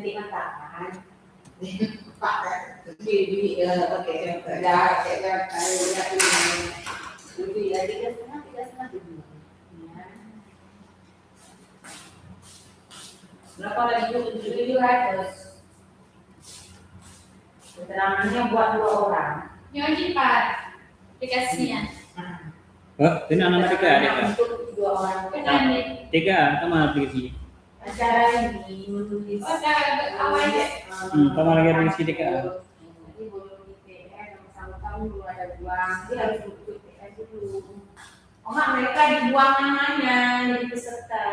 sentimental kan. Pak di oke ya Lebih ya 3,5 dulu. Ya. Berapa lagi 700? Keterangannya buat 2 orang. Nyoji Pak aplikasinya. Ini anak tiga. Untuk 2 orang. Benar nih. Tiga, sama aplikasi. Acara ini menulis. Oh, awalnya. Sama lagi aplikasi tiga. Jadi boleh di PN sama kamu dulu ada buang. Dia harus butuh PN dulu. Oh enggak, mereka dibuang namanya jadi peserta.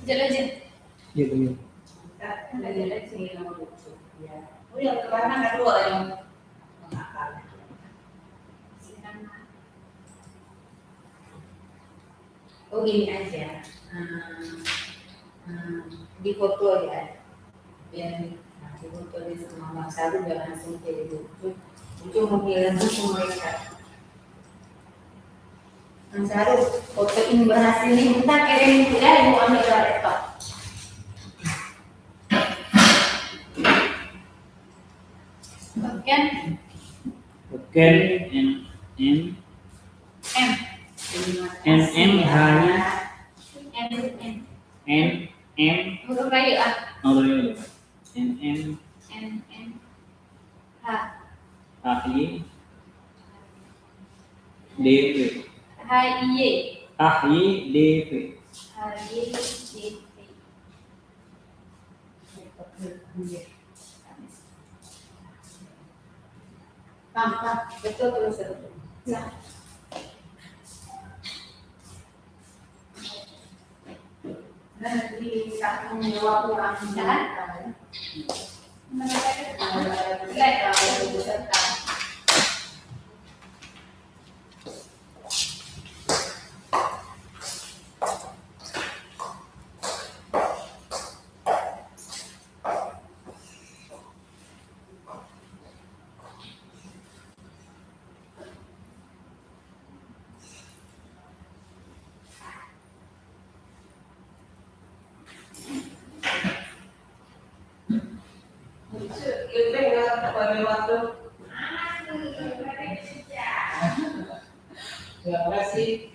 Jalan-jalan. Iya betul. oh yang kemana ada 2 yang mengakal. Oh gini aja, di foto ya, biar di foto dia sama Bang Saru biar langsung jadi lucu, memilih langsung mereka. Bang Saru, foto ini berhasil nih, bentar kirim ya, ibu ambil laptop. Oke, hanya Huruf kayu ah. HI DV Tampak betul terus. Ya. Nanti tak menjawab ulang jalan. Terima kasih.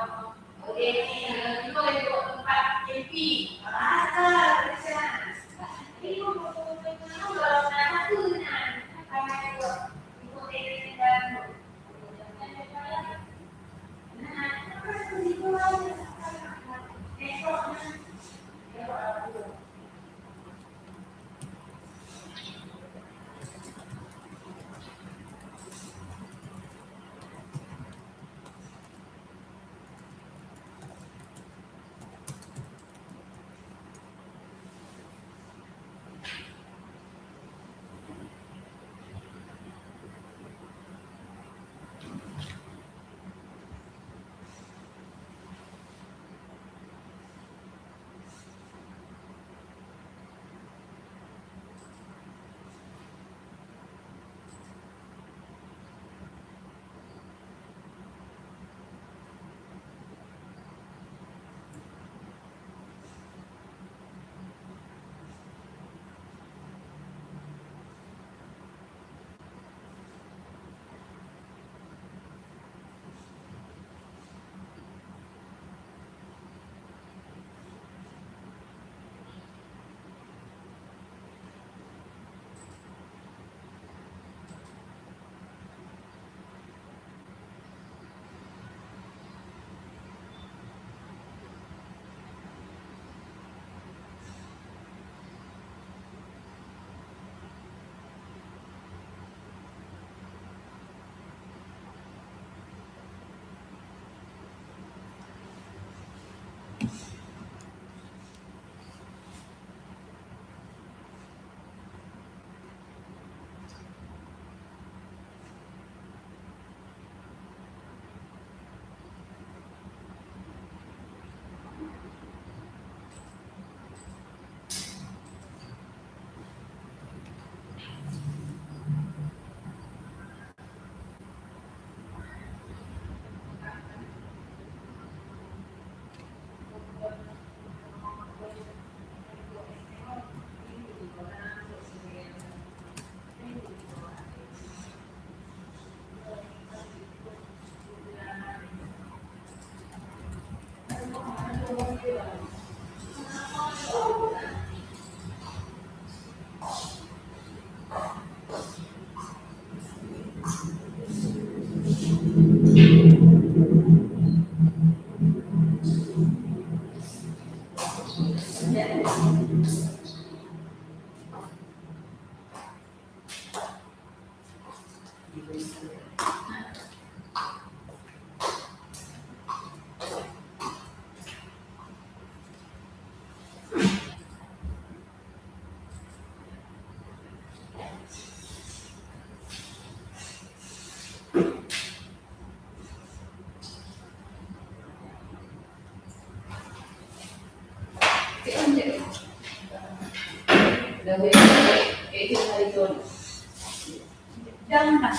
Oke, ini mau ikut tempat JP. Ada, bisa. Ini mau kalau nama tuh karena itu ikut ini dan Jangan.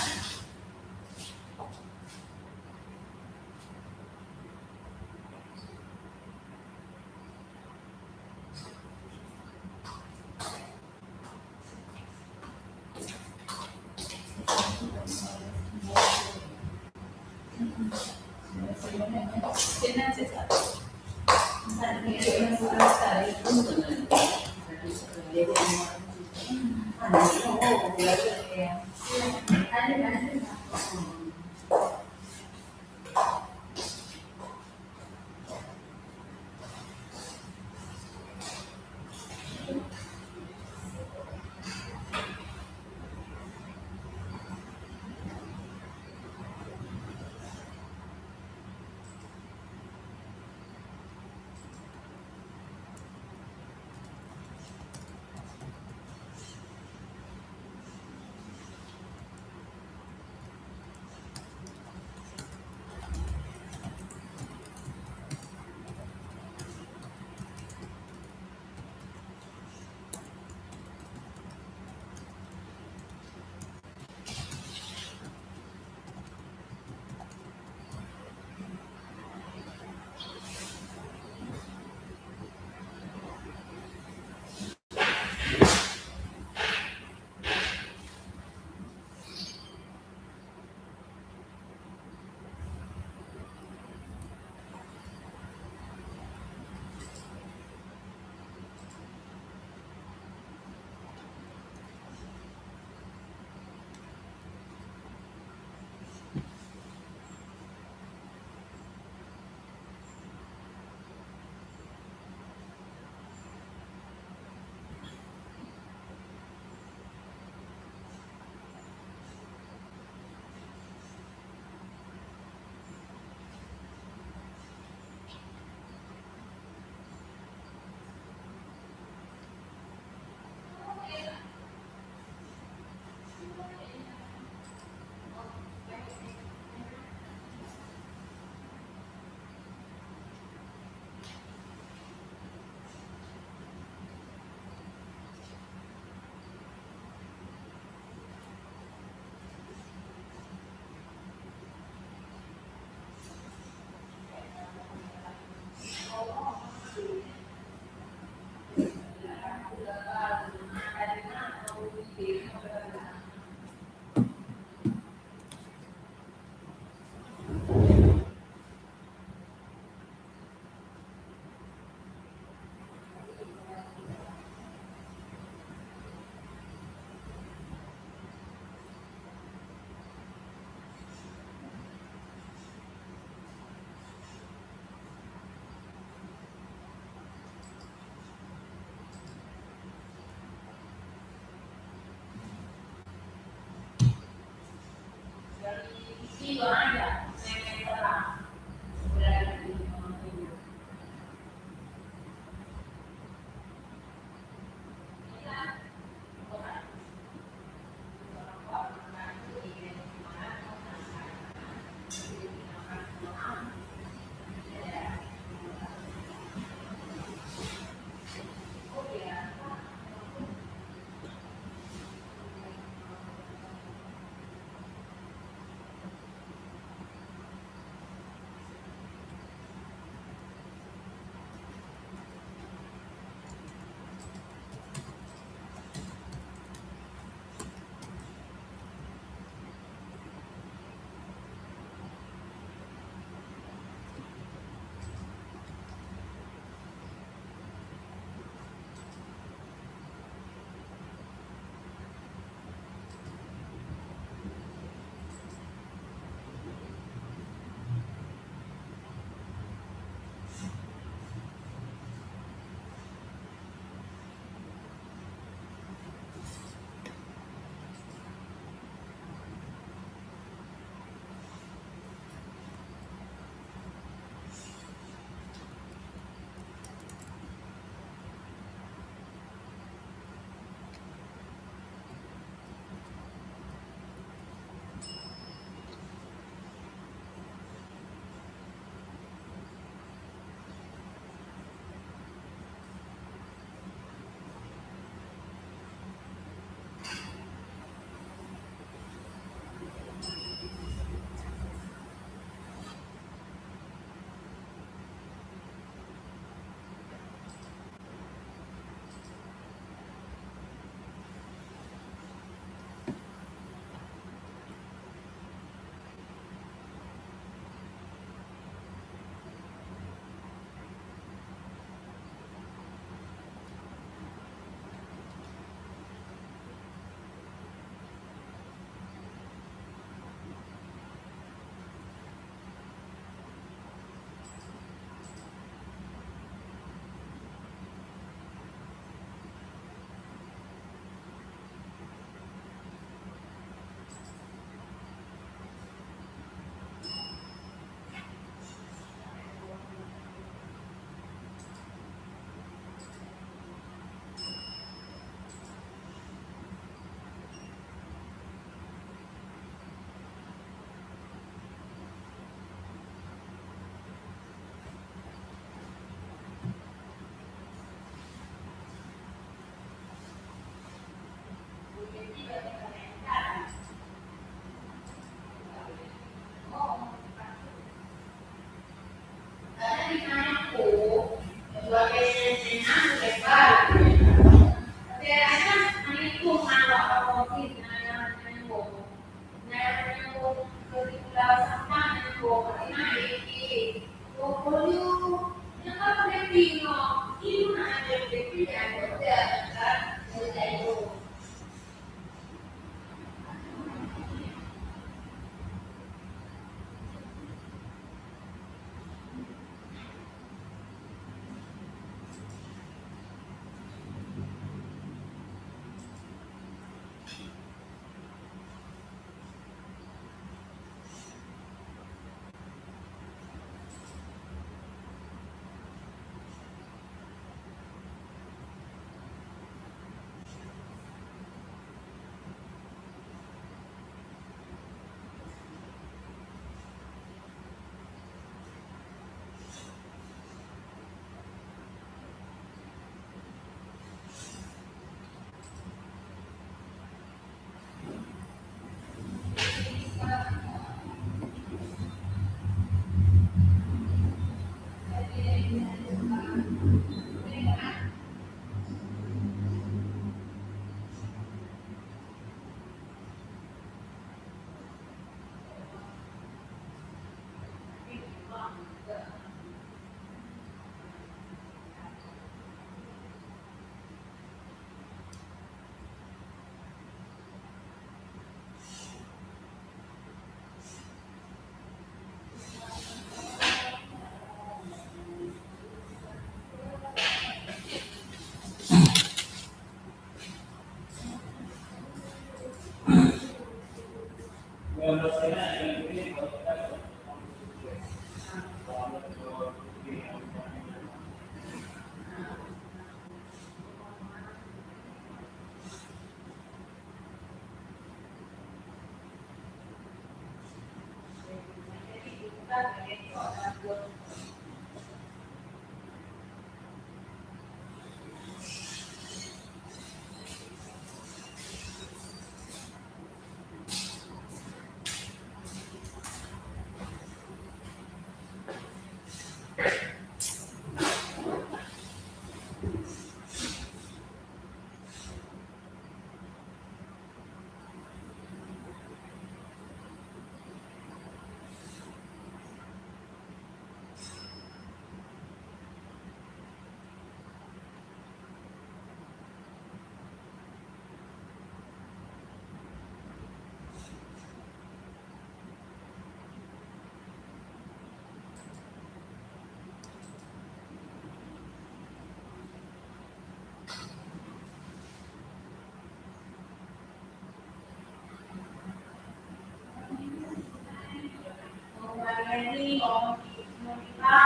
Ini mau kita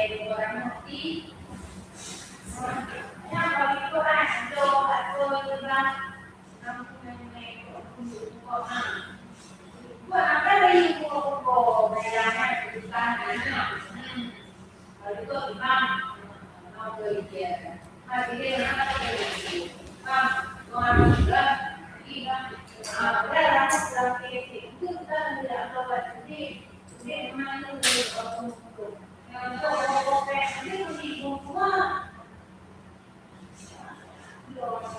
ini orang mati. Yang bagi Quran atau juga buat apa lagi kok bayarnya bukan kalau itu imam mau belajar masih dia nak belajar mau juga imam berapa lagi itu kita tidak tahu jadi memang itu yang tahu itu di semua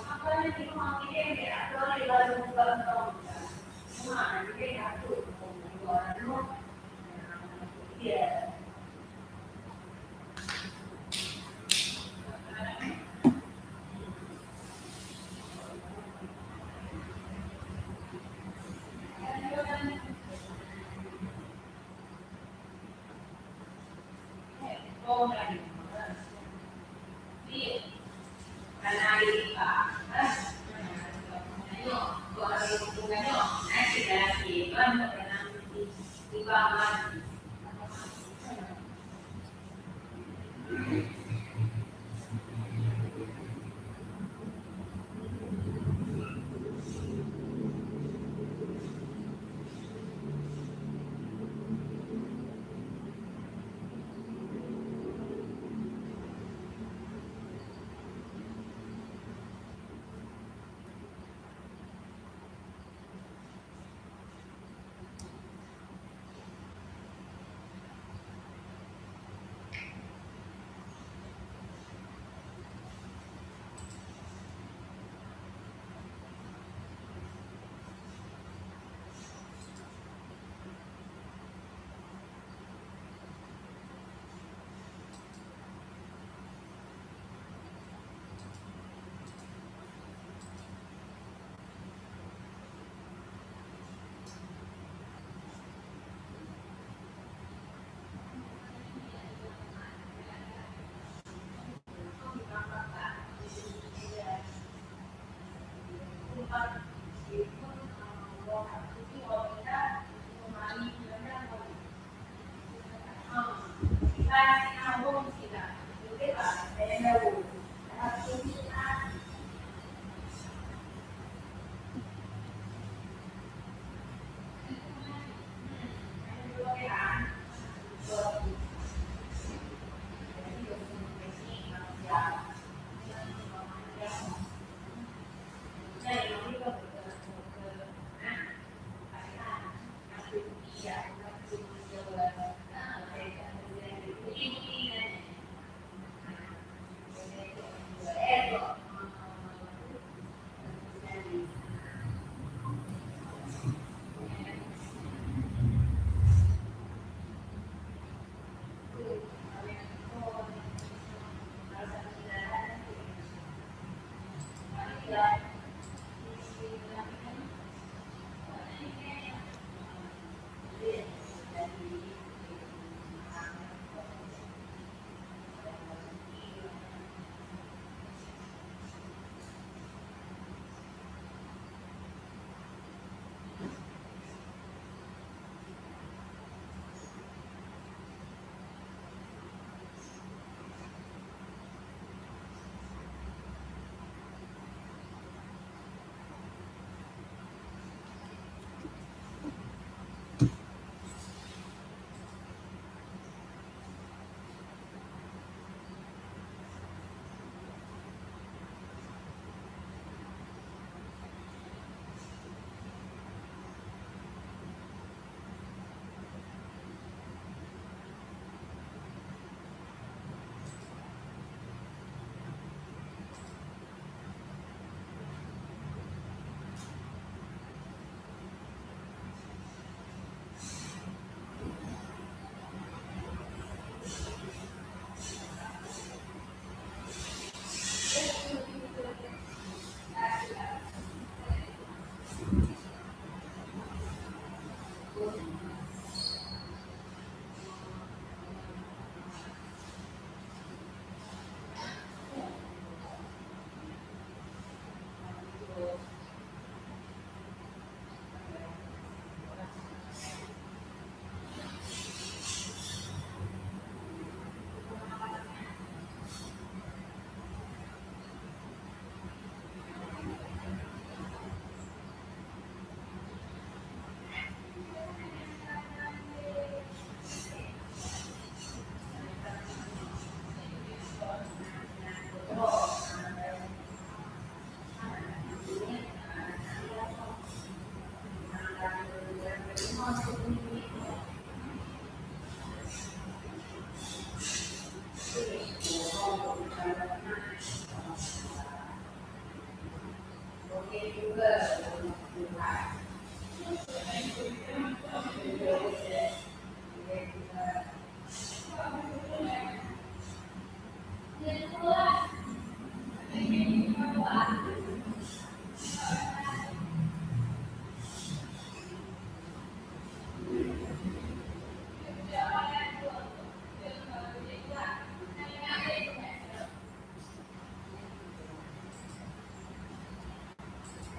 apa yang kita mau ini atau di dalam bukan semua ini aku ya.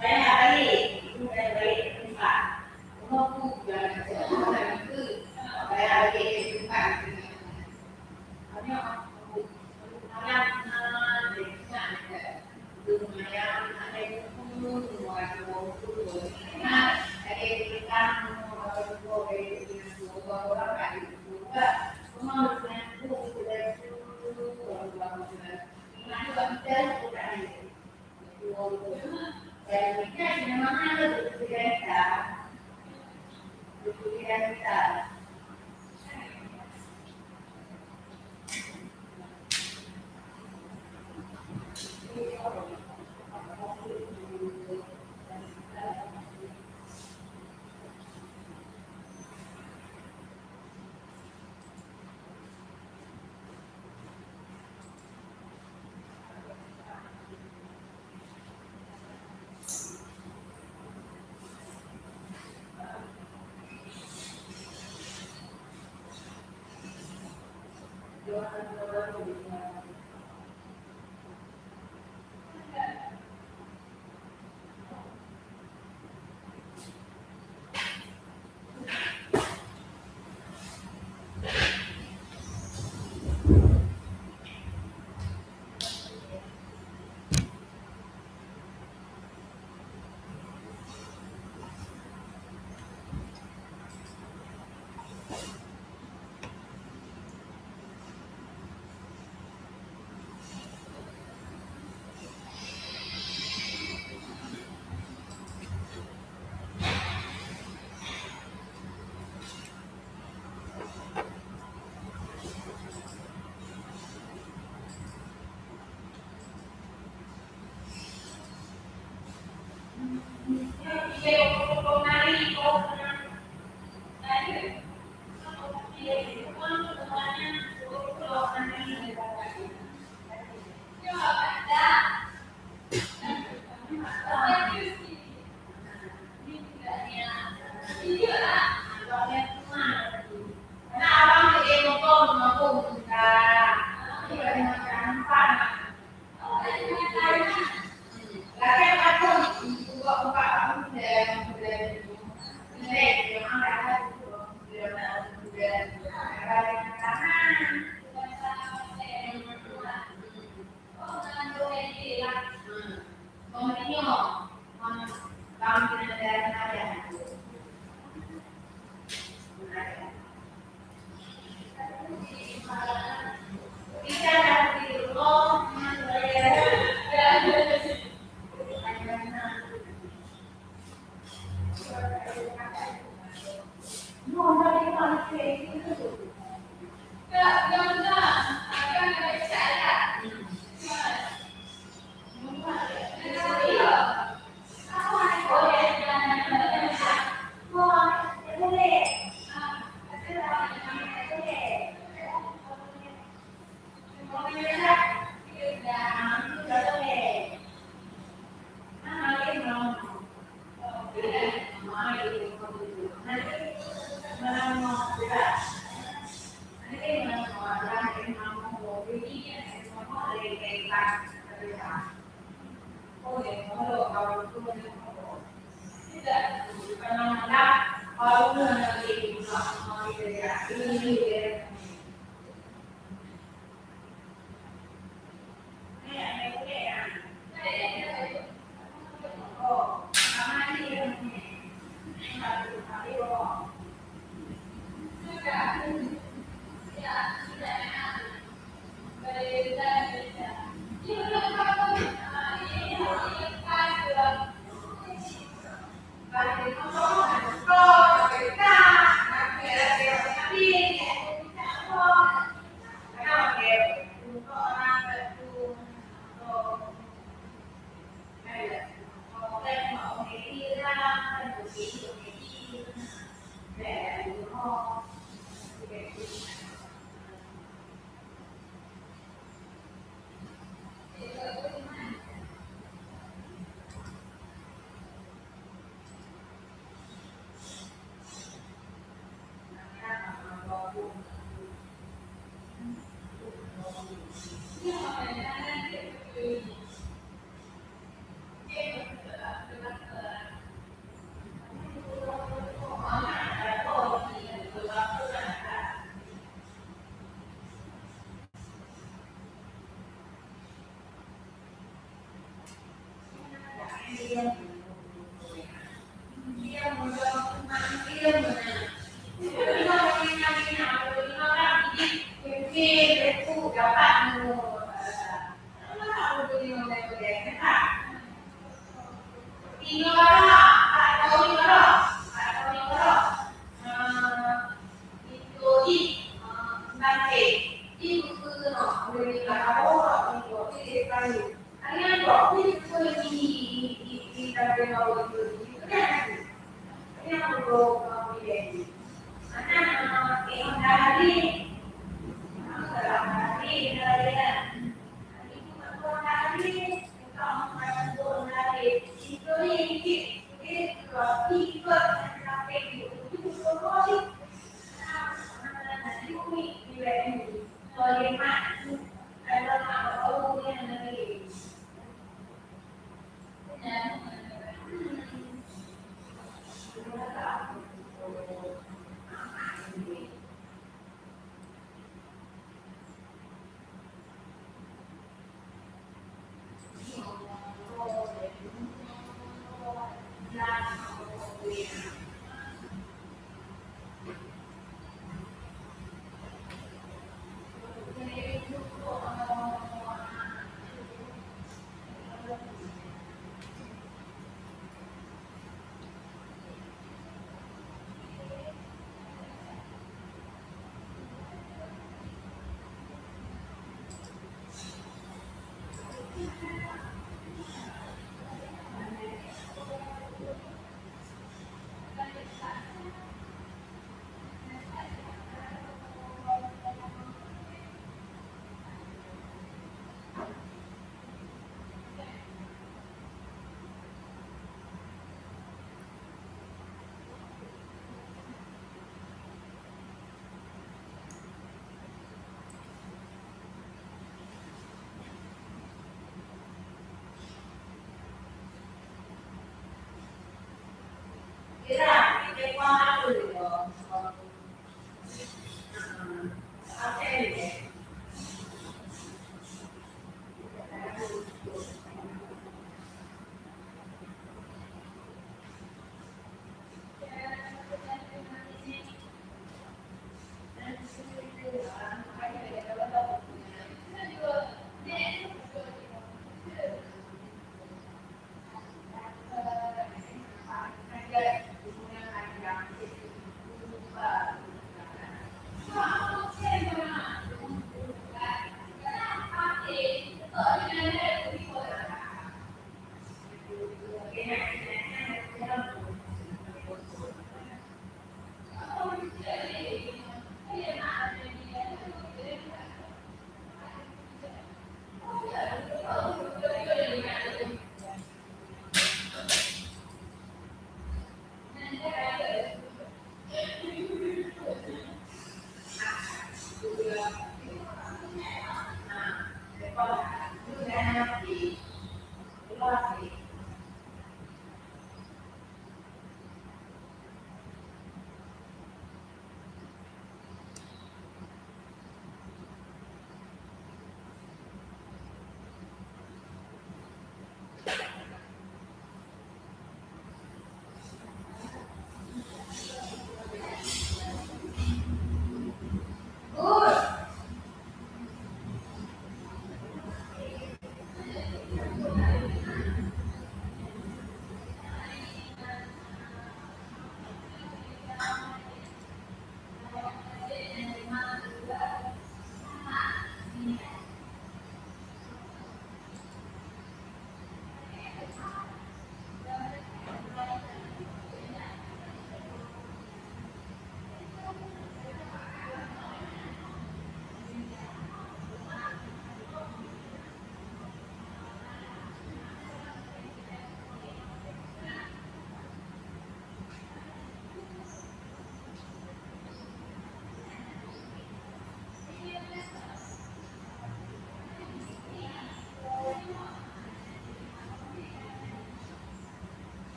Banyak kali, itu banyak kali tempat. Umurku juga ada itu, banyak kali tempat. Hanya aku, lumayan, lumayan, ada buku, semua buku, ada ikan, orang kan juga, semua dengan buku sudah dan kita memang ada berpikiran kita.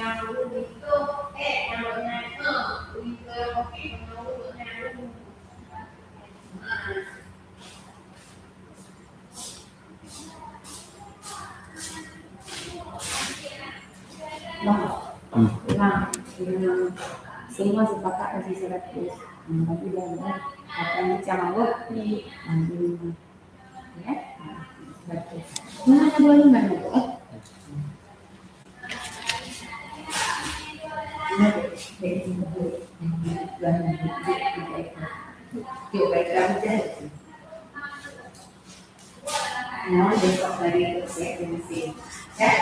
yang dulu itu yang benar itu oke menurut yang dulu. Nah, semua sepakat kasih 100. Tapi jangan katanya cara buat nanti ya. 100. Mana 25 itu? Nah, besok dari itu saya mesin ya,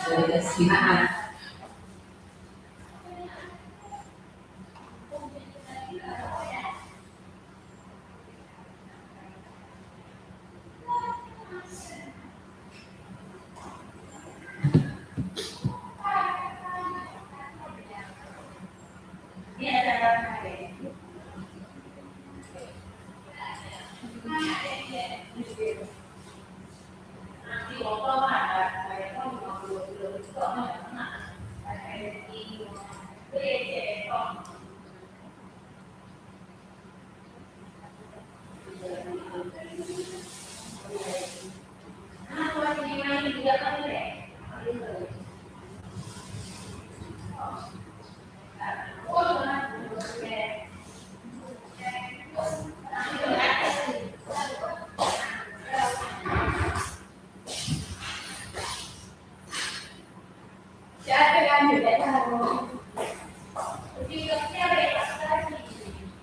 dari kesinaan. Ini ada nanti ngobrol ada saya kan 50 kilo itu kok ada di nah, kalau di main juga kan deh. Jadi kan juga harus jadi kerja bebas lagi. Gitu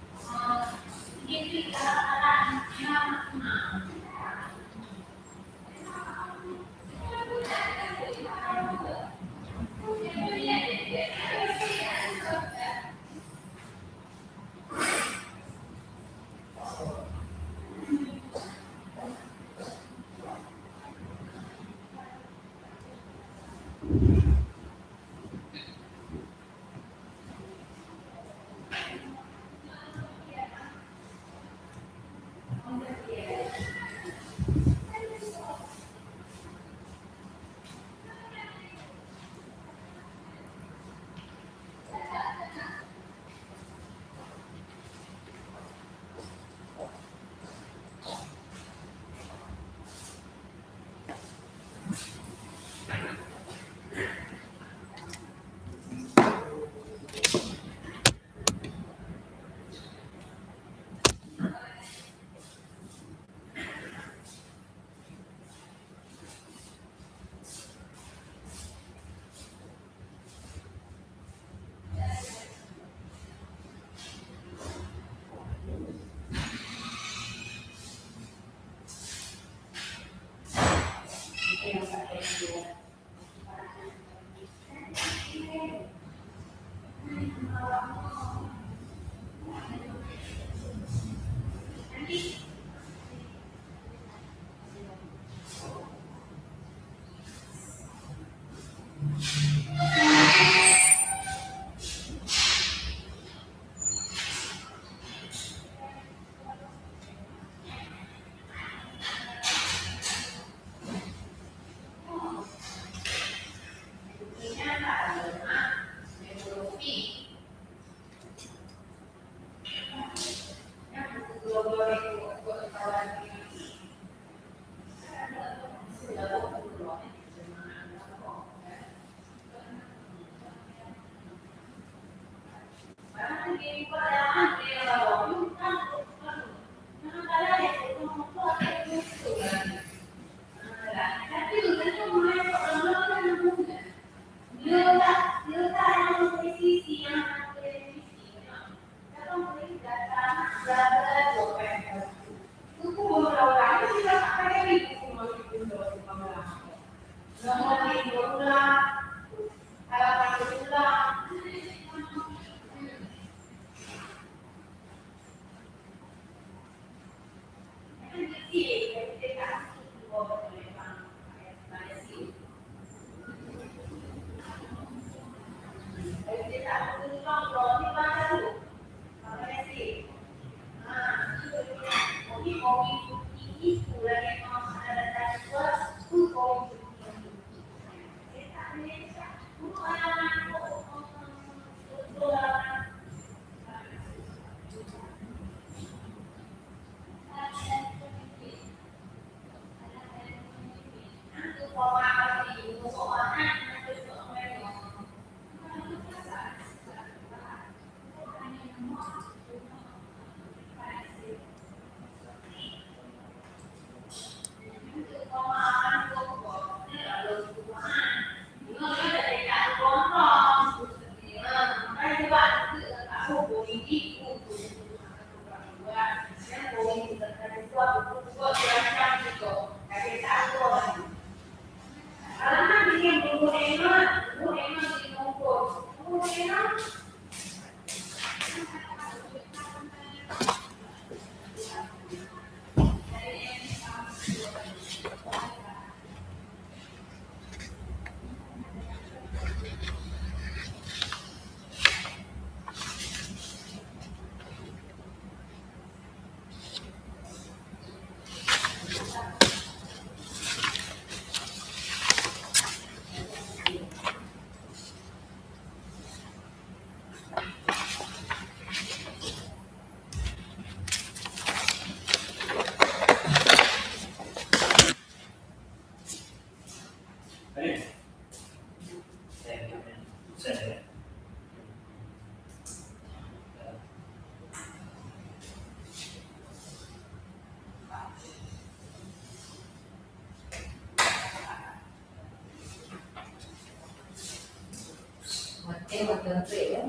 betul ya.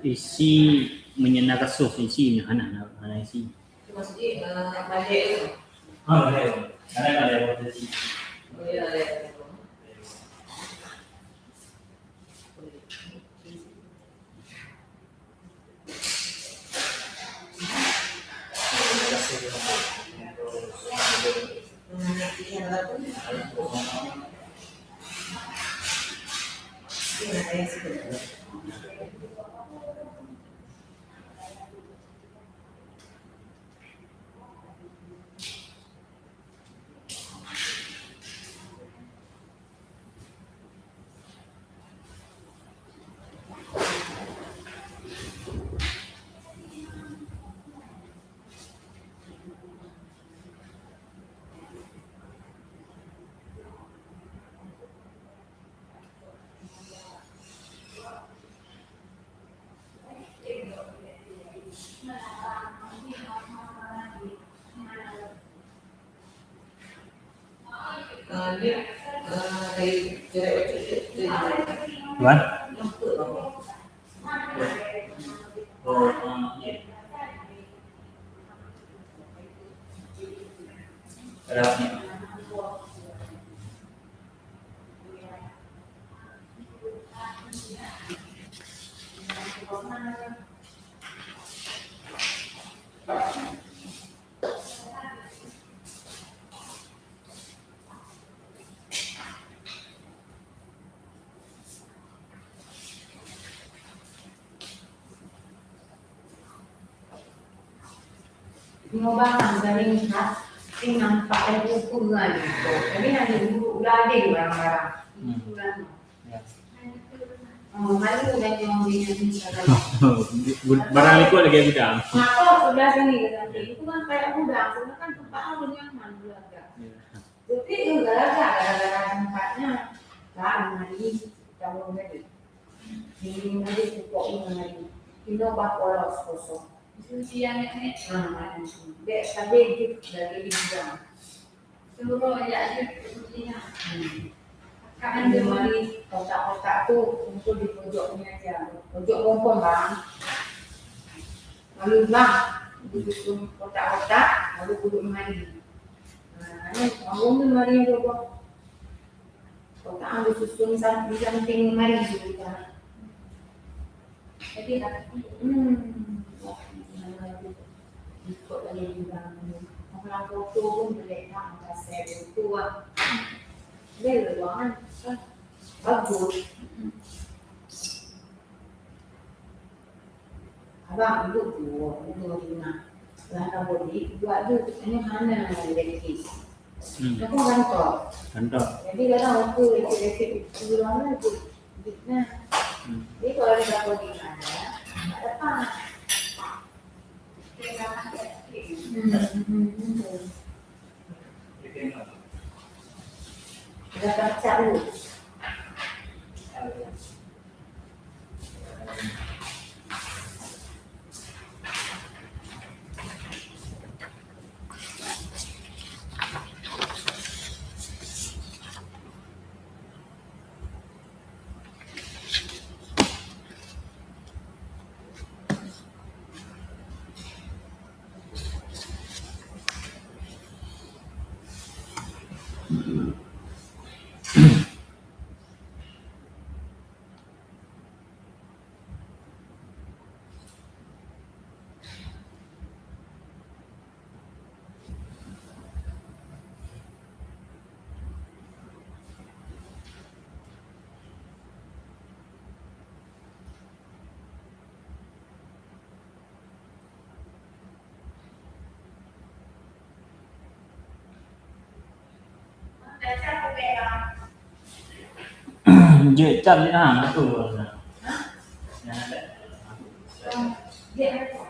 Isi menyenangkan sos isinya hana isi. Maksudnya balik itu. Ada. Ada posisi. Oh iya ada. Dia dari Tuan? untuk Oh, iya. Ada. Pengembangan dari khas yang nampak dari ukuran itu. Jadi ada buruk lading barang-barang. Ukuran. Ya. Malu dan yang begini sekarang. Barang itu ada kayak gudang. Maka sudah sini nanti itu kan kayak gudang, sebenarnya kan tempatnya lebih nyaman juga. Tapi enggak ada gara-gara tempatnya kan hari jauh dari. Ini nanti pupuk ini hari. Ini obat polos kosong. Sucian ini Dek tadi dari gudang. seluruh ya sucinya. Kan di mari kotak-kotak tuh untuk di pojoknya aja, pojok kompon bang. Lalu bang, disusun kotak-kotak, lalu duduk mari. Nah, ini bangun di mari yang coba. Kotak yang disusun di samping mari juga. Jadi Ikut lagi juga. Orang foto pun boleh tak kasih itu ah. Dia ruangan bagus. Abang duduk dulu rumah. Lalu bodi buat duduk ini mana lagi. Aku kantor. Kantor. Jadi kadang aku lagi di ruangan itu. Nah, jadi kalau ada bodi mana, ada apa? Ada kaca dulu. Dia jam ni tu. Nah, Dia ada.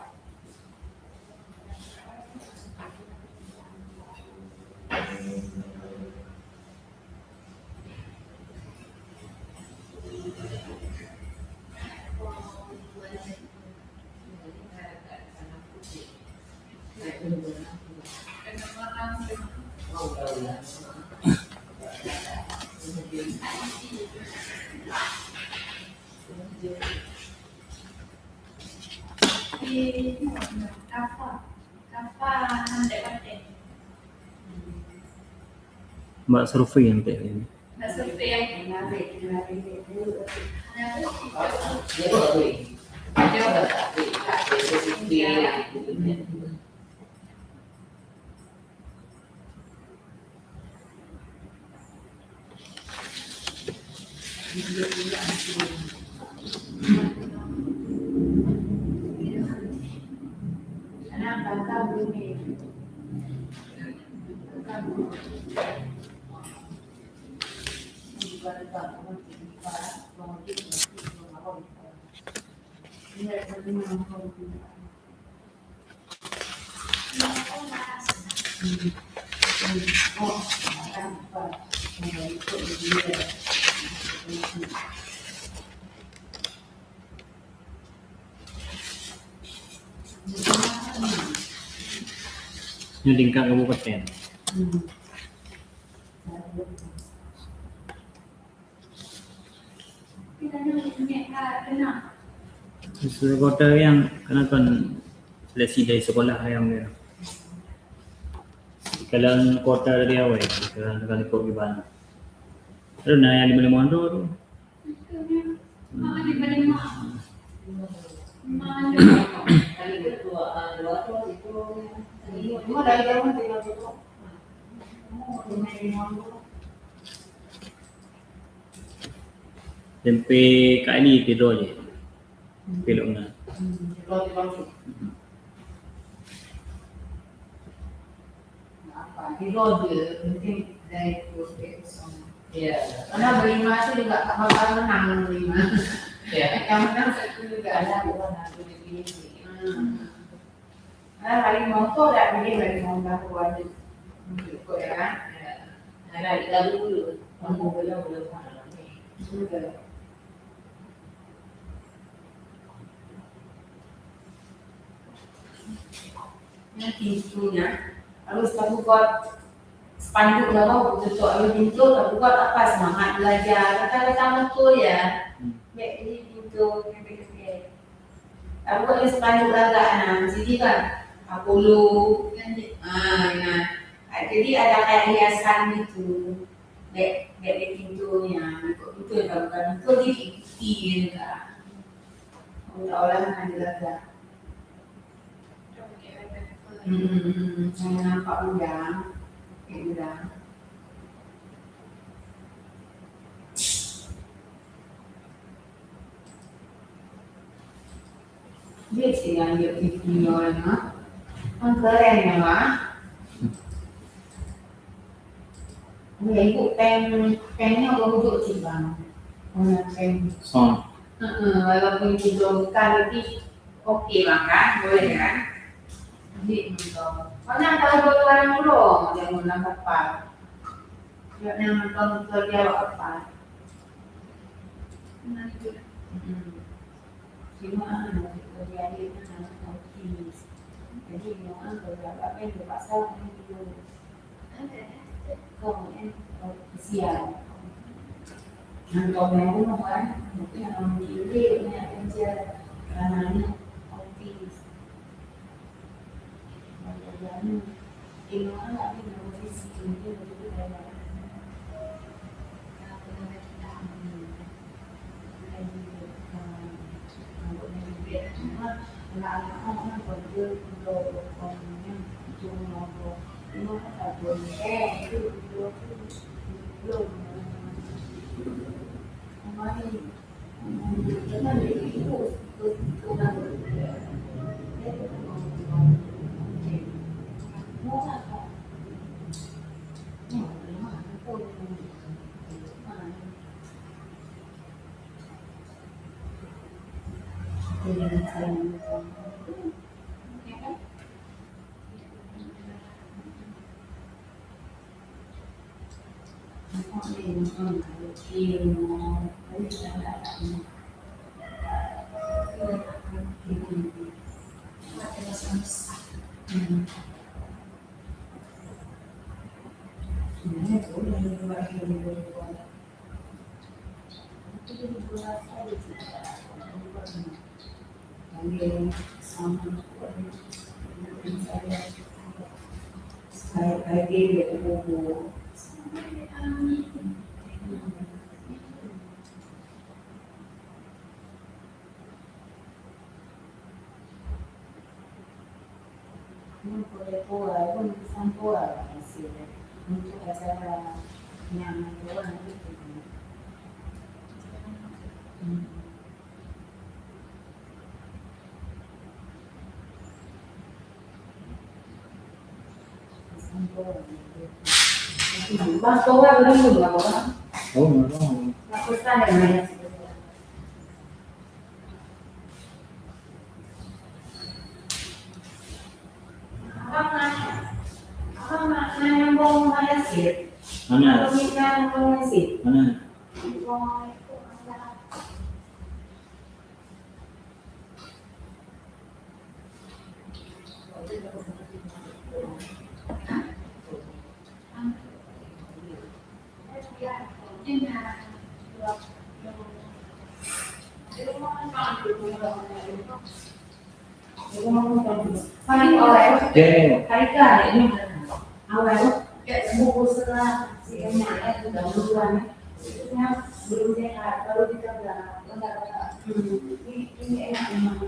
Mbak survei yang kayak ini. Ini tingkat kabupaten. Sesuai kota yang kena kan seleksi dari sekolah yang dia. Kalau kota dari awal, kalau ikut gimana? Terus nak yang 55 tu. Tempe kali tidur je. Peluk na. Tidur dia, penting dari proses. Ya, karena berlima itu juga tak bakal menang berlima. Ya, yang menang satu juga ada bukan aku dipilih. Karena harimau tu dah pilih harimau dah wajib ikut ya kan. Ada kita dulu, kamu belum sudah. Yang pintunya, harus kamu buat spanduk lah, betul kalau pintu kamu buat apa semangat belajar, kata-kata betul ya. Ya ini pintu yang kecil. Kamu buat spanduk agak nah, sini kan, Apollo, jadi ada kayak hiasan gitu, kayak pintunya, pintu yang bukan pintu diikuti juga. Kamu tak olah mana belajar. Saya nampak udang, udang. Dia sih yang dia pilih orang mah, keren ya mah. Ini ibu pennya apa duduk sih bang? Pen. Walaupun itu bukan lebih oke bang kan, boleh kan? Jadi banyak tahu orang dulu yang mau apa? Yang nonton dia apa? Cuma dia itu otis. Jadi memang kalau apa yang dipasang itu kemudian siang. Nonton yang pun kan, mungkin orang kiri punya kerja karena otis. Ilmu anak ini posisi itu begitu banyak. Anak-anak orang kerja untuk orang cuma itu ada itu belum kemarin kita itu sudah mau apa? Mau apa? untuk acara yang luar itu. Bang, kau belum juga orang. Oh, no. Aku sana namanya. Abang nanya mau mana sih? Mana? Kalau kita mau sih. Mana? Dia Awal buku setelah sebenarnya sudah duluan, belum sehat. Kalau kita enggak, ini enak memang.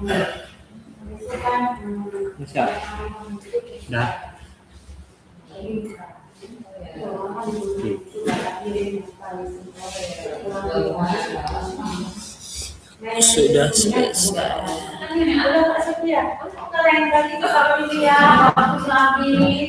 Itu kan, Bisa. Dah. Sudah selesai. Ada Pak Setia. Kalau yang tadi itu kalau dia bagus lagi.